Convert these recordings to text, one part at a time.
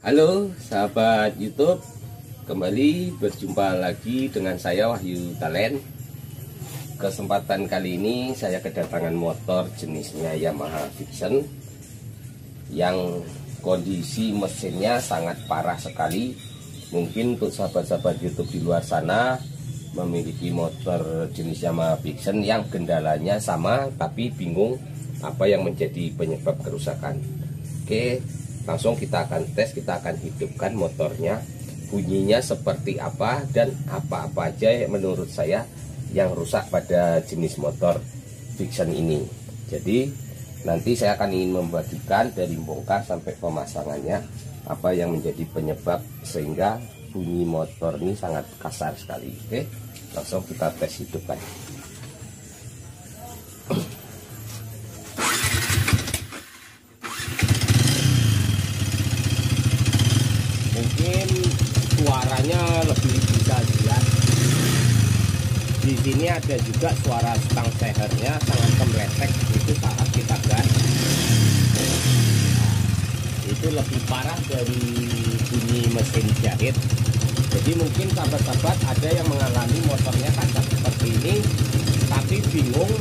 Halo sahabat YouTube, kembali berjumpa lagi dengan saya Wahyu Talent. Kesempatan kali ini saya kedatangan motor jenisnya Yamaha Vision yang kondisi mesinnya sangat parah sekali. Mungkin untuk sahabat-sahabat YouTube di luar sana memiliki motor jenis Yamaha Vision yang kendalanya sama tapi bingung apa yang menjadi penyebab kerusakan. Oke, langsung kita akan tes, kita akan hidupkan motornya, bunyinya seperti apa dan apa-apa aja yang menurut saya yang rusak pada jenis motor Vision ini. Jadi nanti saya akan ingin membagikan dari bongkar sampai pemasangannya apa yang menjadi penyebab sehingga bunyi motor ini sangat kasar sekali. Oke, langsung kita tes hidupkan. Mungkin suaranya lebih bisa lihat. Di sini ada juga suara stang sehernya sangat kemeletek itu saat kita gas. Itu lebih parah dari bunyi mesin jahit. Jadi mungkin sahabat-sahabat ada yang mengalami motornya kaca seperti ini, tapi bingung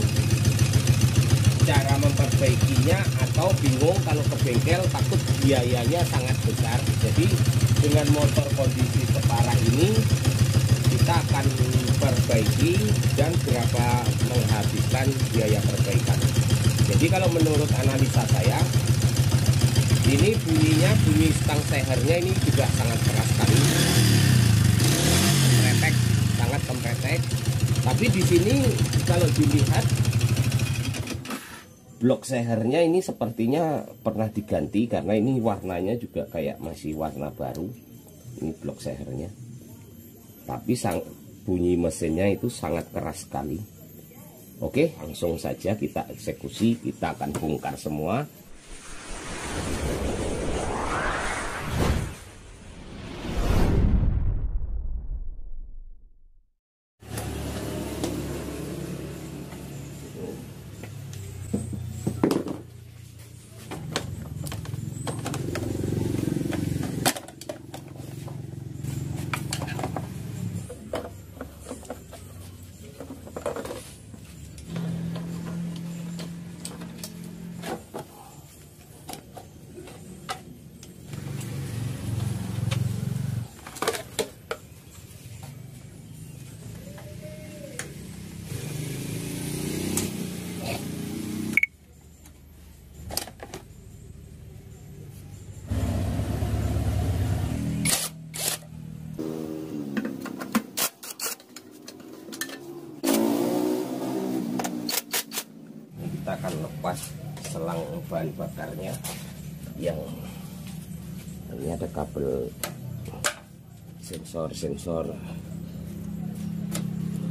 cara memperbaikinya atau bingung kalau ke bengkel takut biayanya sangat besar. Jadi dengan motor kondisi separah ini kita akan perbaiki dan berapa menghabiskan biaya perbaikan. Jadi kalau menurut analisa saya ini bunyi stang sehernya ini juga sangat keras sekali, kempretek, sangat kempretek. Tapi di sini kalau dilihat blok sehernya ini sepertinya pernah diganti karena ini warnanya juga kayak masih warna baru. Ini blok sehernya, tapi bunyi mesinnya itu sangat keras sekali. Oke, langsung saja kita eksekusi, kita akan bongkar semua. Kita akan lepas selang bahan bakarnya yang ini ada kabel sensor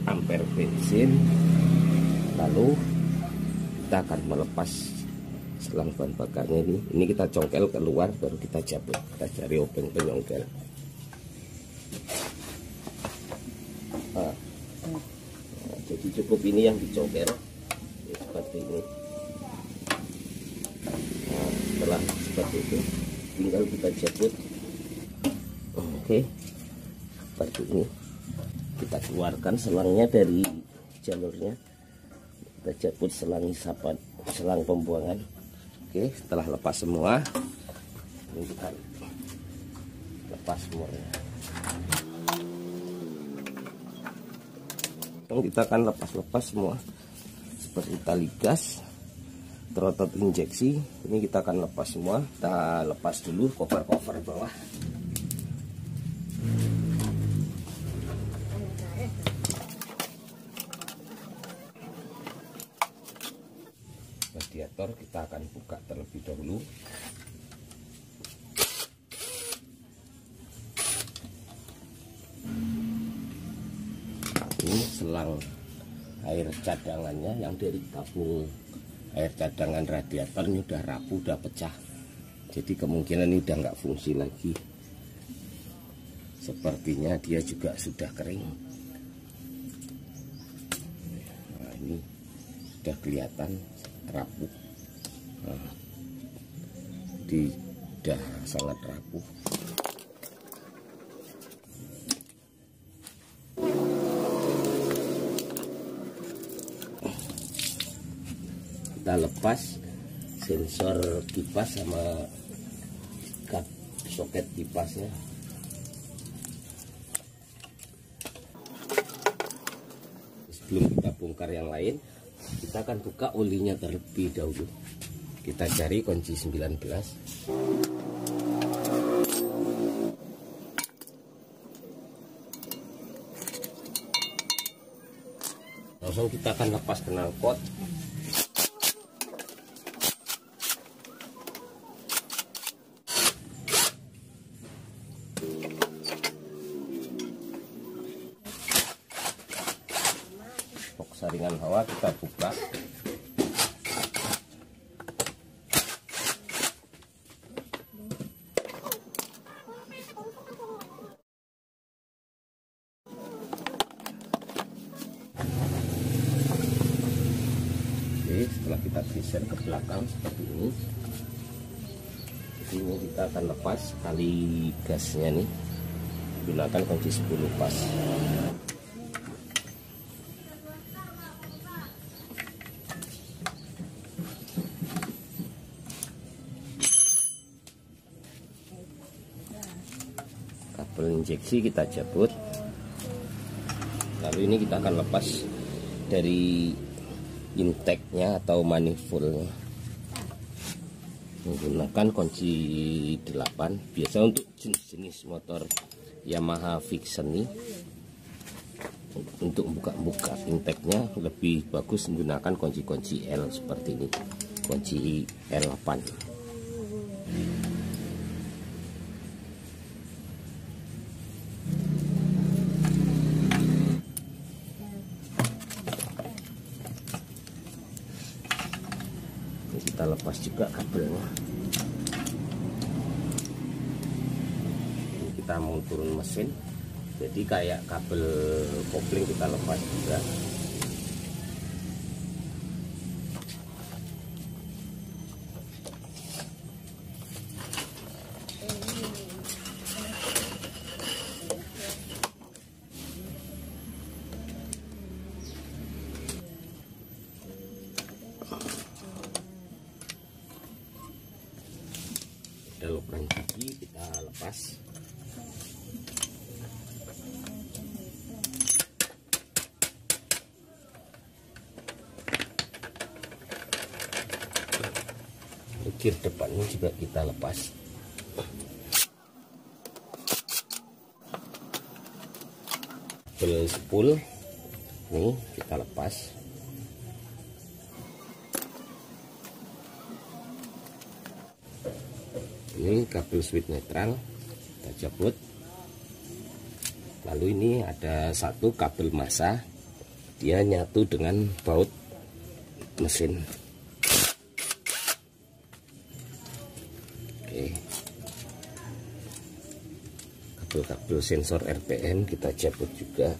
ampere bensin. Lalu kita akan melepas selang bahan bakarnya ini kita congkel keluar baru kita jabut, kita cari obeng penyongkel. Jadi cukup ini yang dicongkel seperti ini. Setelah seperti itu tinggal kita jabut. Oke, seperti ini kita keluarkan selangnya dari jalurnya, kita jabut selang isapan, selang pembuangan. Oke, setelah lepas semua ini kita lepas semuanya. Kita akan lepas semua seperti tali gas, trotot injeksi. Ini kita akan lepas semua. Kita lepas dulu cover bawah. Radiator kita akan buka terlebih dahulu. Ini selang air cadangannya yang dari tabung air cadangan radiator ini udah rapuh, udah pecah. Jadi kemungkinan ini udah nggak fungsi lagi. Sepertinya dia juga sudah kering. Nah, ini sudah kelihatan rapuh. Nah, sudah sangat rapuh. Kita lepas sensor kipas sama soket kipasnya. Sebelum kita bongkar yang lain, kita akan buka olinya terlebih dahulu. Kita cari kunci 19. Langsung kita akan lepas knalpot. Saringan hawa kita buka. Oke, setelah kita geser ke belakang seperti ini, ini kita akan lepas tali gasnya nih, gunakan kunci 10 pas. Kabel injeksi kita cabut. Lalu ini kita akan lepas dari intake-nya atau manifoldnya menggunakan kunci 8. Biasa untuk jenis-jenis motor Yamaha Vixion ini, untuk buka intake-nya lebih bagus menggunakan kunci L seperti ini, kunci L8. Kita lepas juga kabelnya. Ini kita mau turun mesin, jadi kayak kabel kopling kita lepas juga. Belokan gigi kita lepas. Ukir depannya juga kita lepas. Kabel spool nih kita lepas. Ini kabel switch netral kita cabut. Lalu ini ada satu kabel massa, dia nyatu dengan baut mesin. Oke, kabel-kabel sensor RPM kita cabut juga.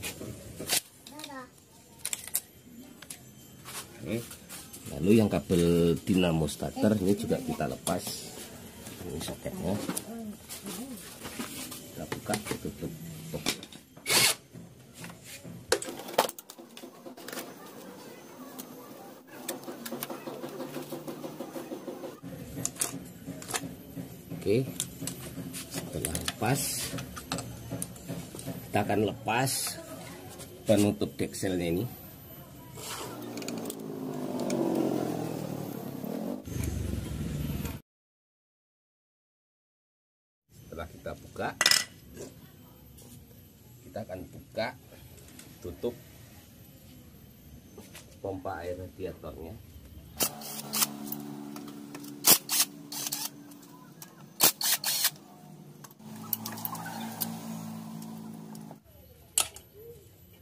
Oke. Lalu yang kabel dinamo starter ini juga kita lepas. Ini soketnya kita buka, tutup. Oke, setelah lepas kita akan lepas penutup dekselnya ini. Setelah kita buka, kita akan buka tutup pompa air radiatornya.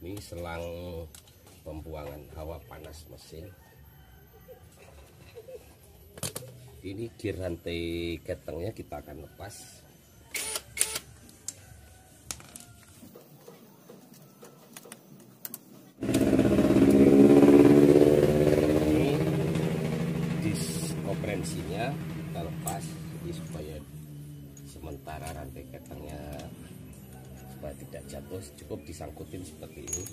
Ini selang pembuangan hawa panas mesin. Ini di rantai ketengnya kita akan lepas. Ini disk kompresinya kita lepas, jadi supaya pegangnya supaya tidak jatuh, cukup disangkutin seperti ini.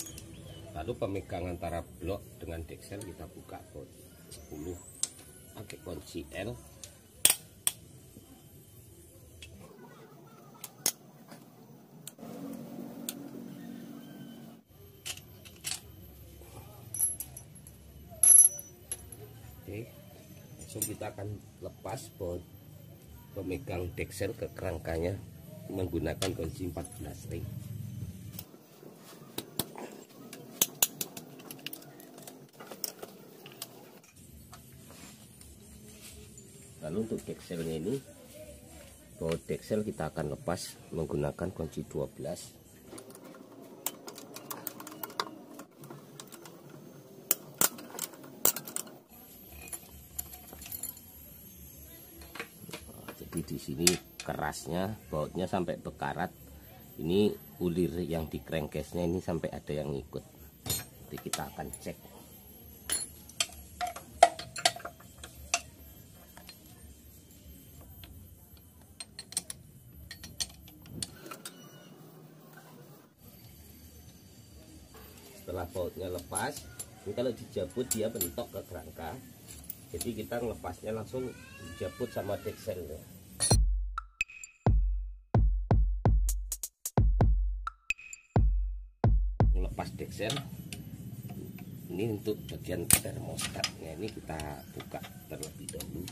Lalu pemegang antara blok dengan deksel kita buka baut 10 pakai kunci L. Oke, langsung kita akan lepas baut pemegang deksel ke kerangkanya menggunakan kunci 14 ring. Lalu untuk dekselnya ini, baut deksel kita akan lepas menggunakan kunci 12. Jadi di sini kerasnya, bautnya sampai bekarat. Ini ulir yang di crankcase-nya ini sampai ada yang ngikut. Jadi kita akan cek. Setelah bautnya lepas, ini kalau dijabut dia bentok ke kerangka. Jadi kita melepasnya langsung dijabut sama dekselnya. Lepas deksel ini untuk bagian termostatnya, ini kita buka terlebih dahulu.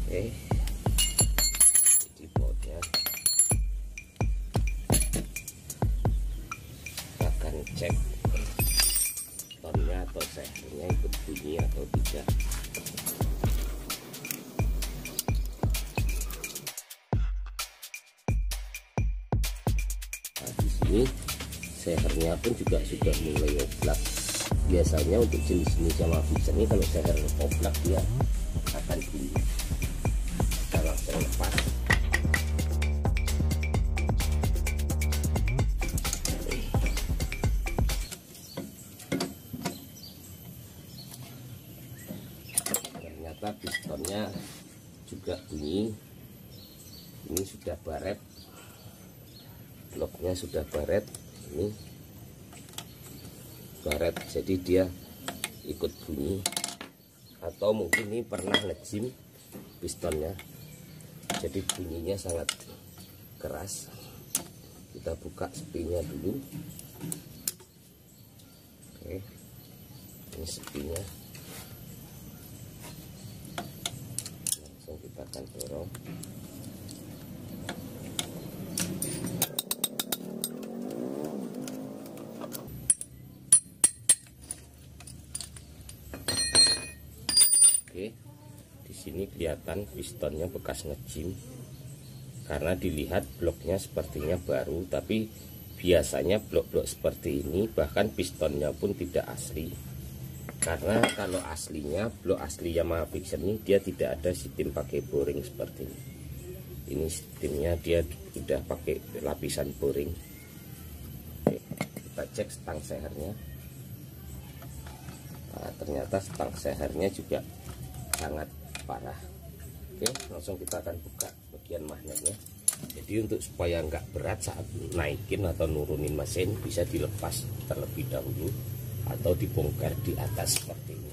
Oke, jadi bautnya akan cek tonnya atau sehernya ikut bunyi atau tidak. Nah, di sini sehernya pun juga sudah mulai oblak. Biasanya untuk jenis-jenis yang Mavixen ini kalau seher oblak dia akan bunyi. Kita langsung lepas. Ternyata pistonnya juga bunyi. Ini sudah baret, bloknya sudah baret, ini baret, jadi dia ikut bunyi. Atau mungkin ini pernah ngejim pistonnya, jadi bunyinya sangat keras. Kita buka sepinya dulu. Oke, ini sepinya. Langsung kita akan dorong. Oke, di sini kelihatan pistonnya bekas ngejim karena dilihat bloknya sepertinya baru, tapi biasanya blok-blok seperti ini bahkan pistonnya pun tidak asli. Karena kalau aslinya, blok asli Yamaha Mavixen ini dia tidak ada sistem pakai boring seperti ini. Ini sistemnya dia sudah pakai lapisan boring. Oke, kita cek stang sehernya. Nah, ternyata stang sehernya juga sangat parah. Oke, langsung kita akan buka bagian magnetnya. Jadi untuk supaya nggak berat saat naikin atau nurunin mesin, bisa dilepas terlebih dahulu atau dibongkar di atas seperti ini.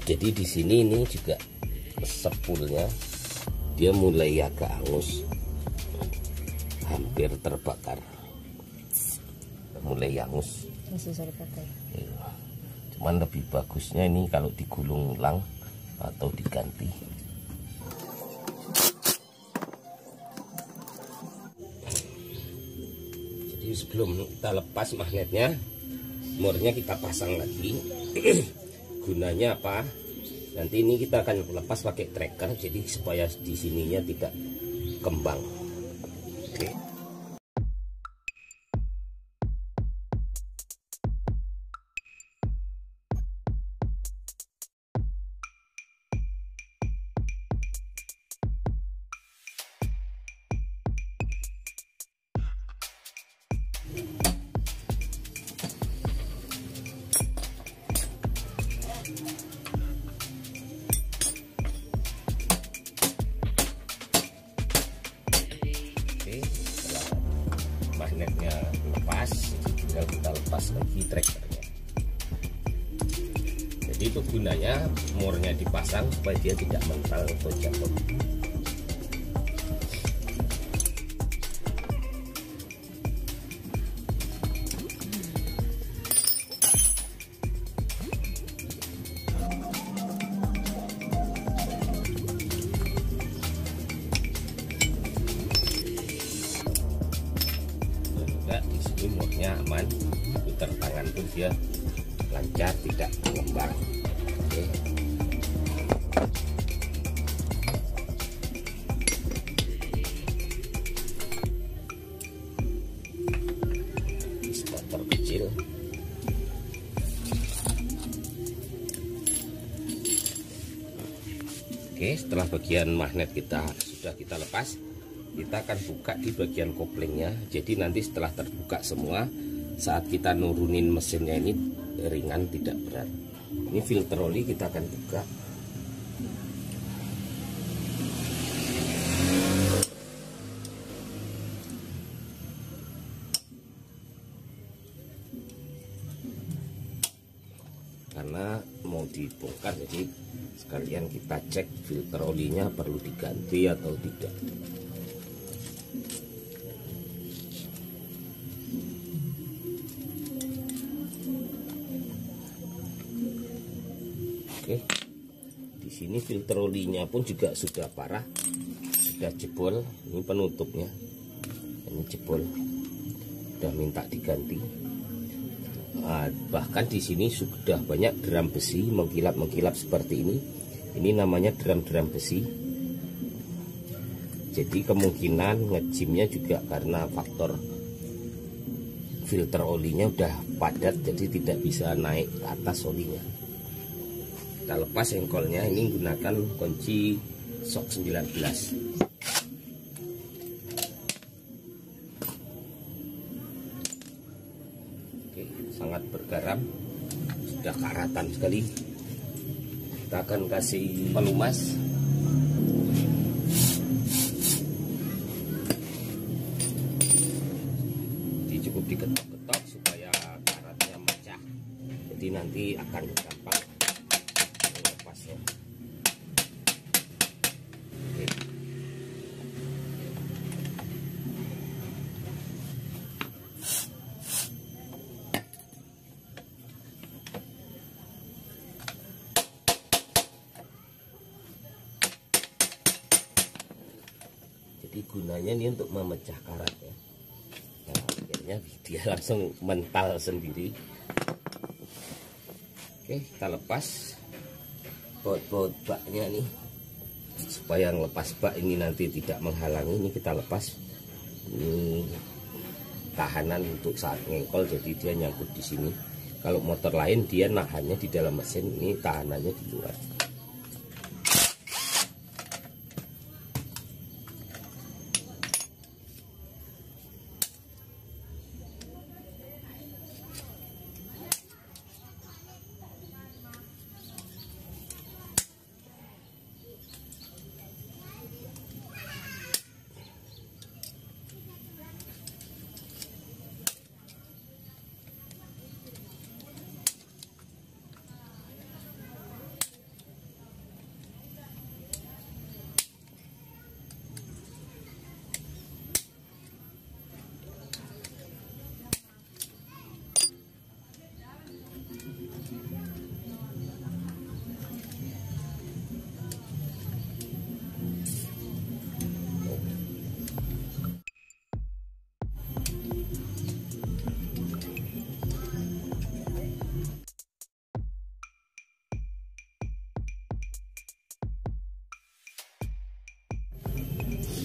Jadi di sini ini juga sepulnya dia mulai agak hangus, hampir terbakar, mulai hangus. Masih bisa dipakai. Cuman lebih bagusnya ini kalau digulung ulang atau diganti. Jadi sebelum kita lepas magnetnya, murnya kita pasang lagi. Gunanya apa? Nanti ini kita akan lepas pakai tracker, jadi supaya di sininya tidak kembang. Oke. Magnetnya lepas, tinggal kita lepas lagi trackernya. Jadi itu gunanya murnya dipasang supaya dia tidak mental atau jatuh. Di sini murnya aman, putar tangan pun dia lancar, tidak mengembang. Oke. Starter kecil. Oke, setelah bagian magnet sudah kita lepas, kita akan buka di bagian koplingnya. Jadi nanti setelah terbuka semua, saat kita nurunin mesinnya ini ringan, tidak berat. Ini filter oli kita akan buka. Karena mau dibongkar, jadi sekalian kita cek filter olinya perlu diganti atau tidak. Oke, di sini filter olinya pun juga sudah parah, sudah jebol. Ini penutupnya, ini jebol, sudah minta diganti. Nah, bahkan di sini sudah banyak drum besi mengkilap seperti ini. Ini namanya drum besi. Jadi kemungkinan ngejimnya juga karena faktor filter olinya udah padat, jadi tidak bisa naik ke atas olinya. Kita lepas engkolnya, ini menggunakan kunci shock 19. Oke, sangat bergaram, sudah karatan sekali. Kita akan kasih pelumas. Cukup diketok-ketok supaya karatnya mecah, jadi nanti akan gampang melepasnya. Oke. Jadi gunanya ini untuk memecah karat ya. Nah, akhirnya dia langsung mental sendiri. Oke, kita lepas baut-baut baknya nih, supaya ngelepas bak ini nanti tidak menghalangi. Ini kita lepas, ini tahanan untuk saat ngengkol, jadi dia nyangkut di sini. Kalau motor lain dia nahannya di dalam mesin, ini tahanannya di luar.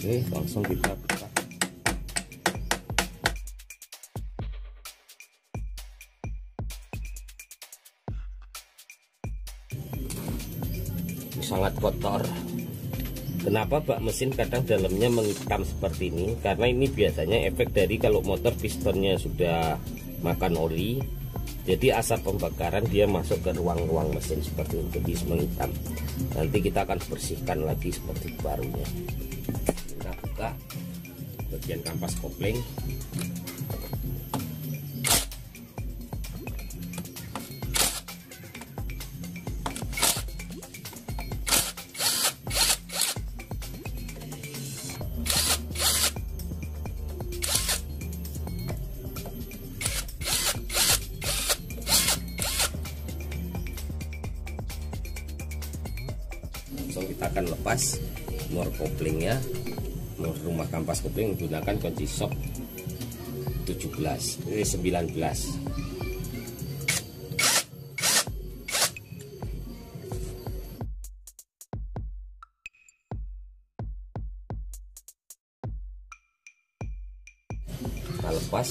Oke, langsung kita buka. Sangat kotor. Kenapa bak mesin kadang dalamnya menghitam seperti ini? Karena ini biasanya efek dari kalau motor pistonnya sudah makan oli, jadi asap pembakaran dia masuk ke ruang-ruang mesin seperti ini, jadi menghitam. Nanti kita akan bersihkan lagi seperti barunya. Kita buka bagian kampas kopling. Langsung kita akan lepas mor koplingnya, mor rumah kampas kopling menggunakan kunci shock 19. Kita lepas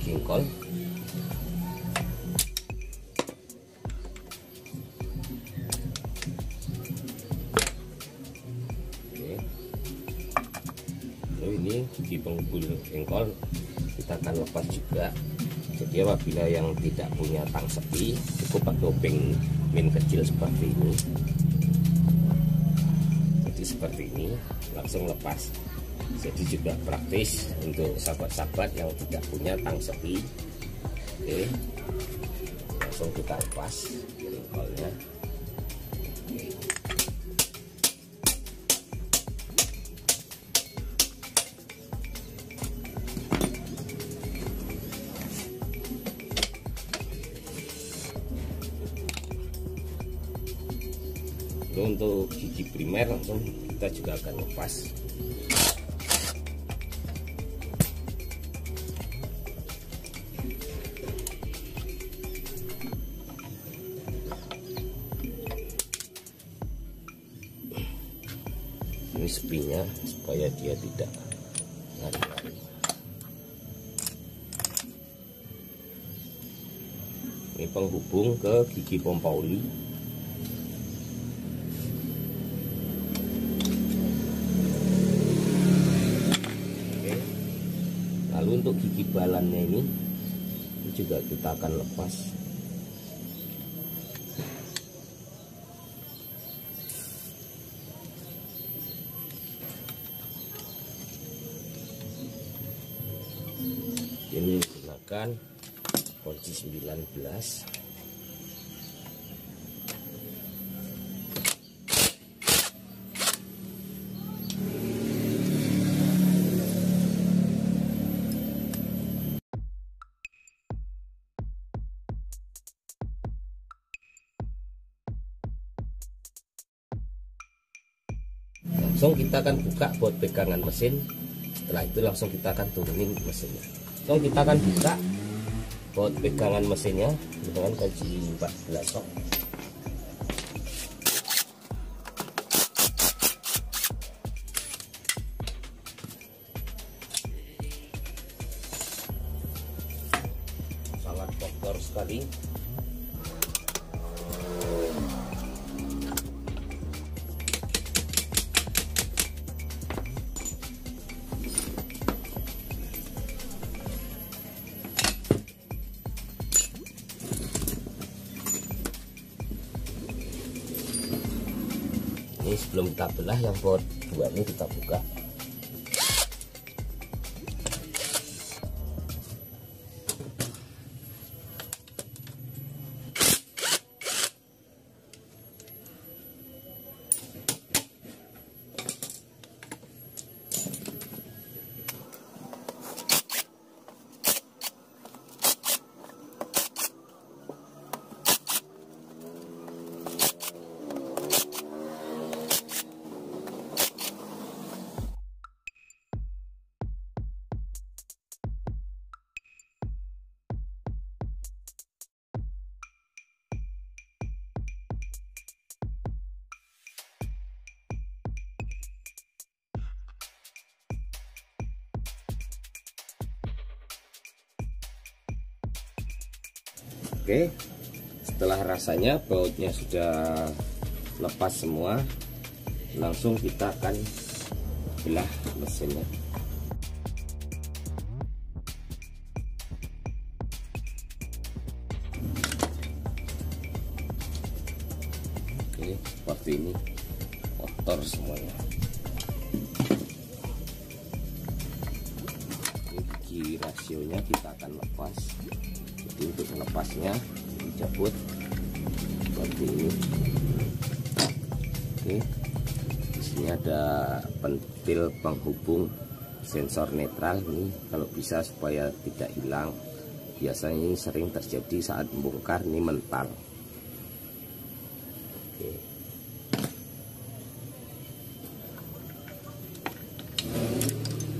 jingkol. Ini gigi penghubung jengkol kita akan lepas juga. Jadi apabila yang tidak punya tang sepi, cukup pakai obeng min kecil seperti ini. Jadi seperti ini langsung lepas. Jadi juga praktis untuk sahabat-sahabat yang tidak punya tang sepi. Oke, langsung kita lepas jengkolnya. Untuk gigi primer langsung kita juga akan lepas. Ini sepinya supaya dia tidak lari-lari. Ini penghubung ke gigi pompa oli. Lalu untuk gigi balannya ini juga kita akan lepas. Ini menggunakan kunci 19. Langsung kita akan buka buat pegangan mesin. Setelah itu langsung kita akan turunin mesinnya. Langsung kita akan buka buat pegangan mesinnya dengan kunci 14 shock. Sangat kotor sekali. Ini sebelum kita belah yang baut 2 ini kita buka. Oke, setelah rasanya bautnya sudah lepas semua, langsung kita akan belah mesinnya. Oke, seperti ini, kotor semuanya. Ini gigi rasionya kita akan lepas. Jadi untuk melepasnya dicabut seperti ini. Oke, di sini ada pentil penghubung sensor netral ini, kalau bisa supaya tidak hilang. Biasanya ini sering terjadi saat membongkar, ini mental. Oke.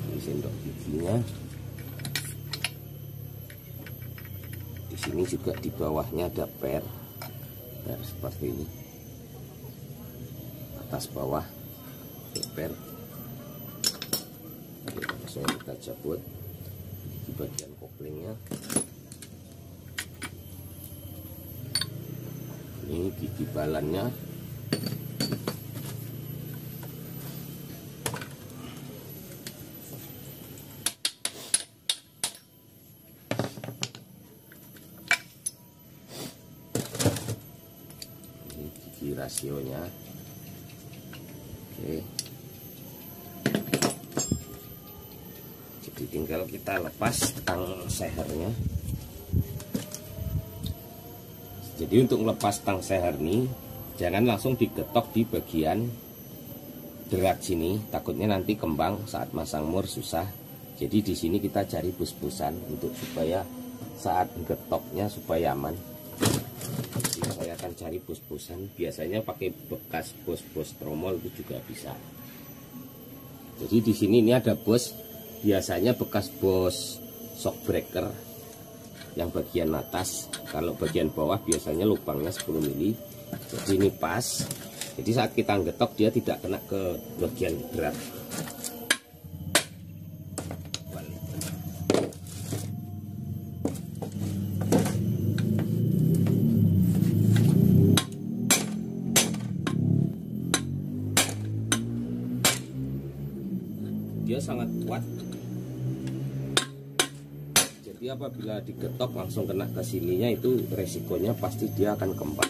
Ini sendok giginya. Di sini juga di bawahnya ada per seperti ini, atas bawah per. Oke, langsung kita cabut di bagian koplingnya. Ini gigi balannya. Gigi rasionya. Oke, jadi tinggal kita lepas tang sehernya. Jadi untuk melepas tang seher ini jangan langsung digetok di bagian derat sini, takutnya nanti kembang saat masang mur susah. Jadi di sini kita cari bus-busan untuk supaya saat getoknya supaya aman. Saya akan cari bos-bosan, biasanya pakai bekas bos-bos tromol itu juga bisa. Jadi di sini ini ada bos, biasanya bekas bos shock breaker yang bagian atas. Kalau bagian bawah biasanya lubangnya 10 mili. Jadi ini pas. Jadi saat kita getok dia tidak kena ke bagian berat. Dia sangat kuat, jadi apabila digetok langsung kena ke sininya itu resikonya pasti dia akan kembang.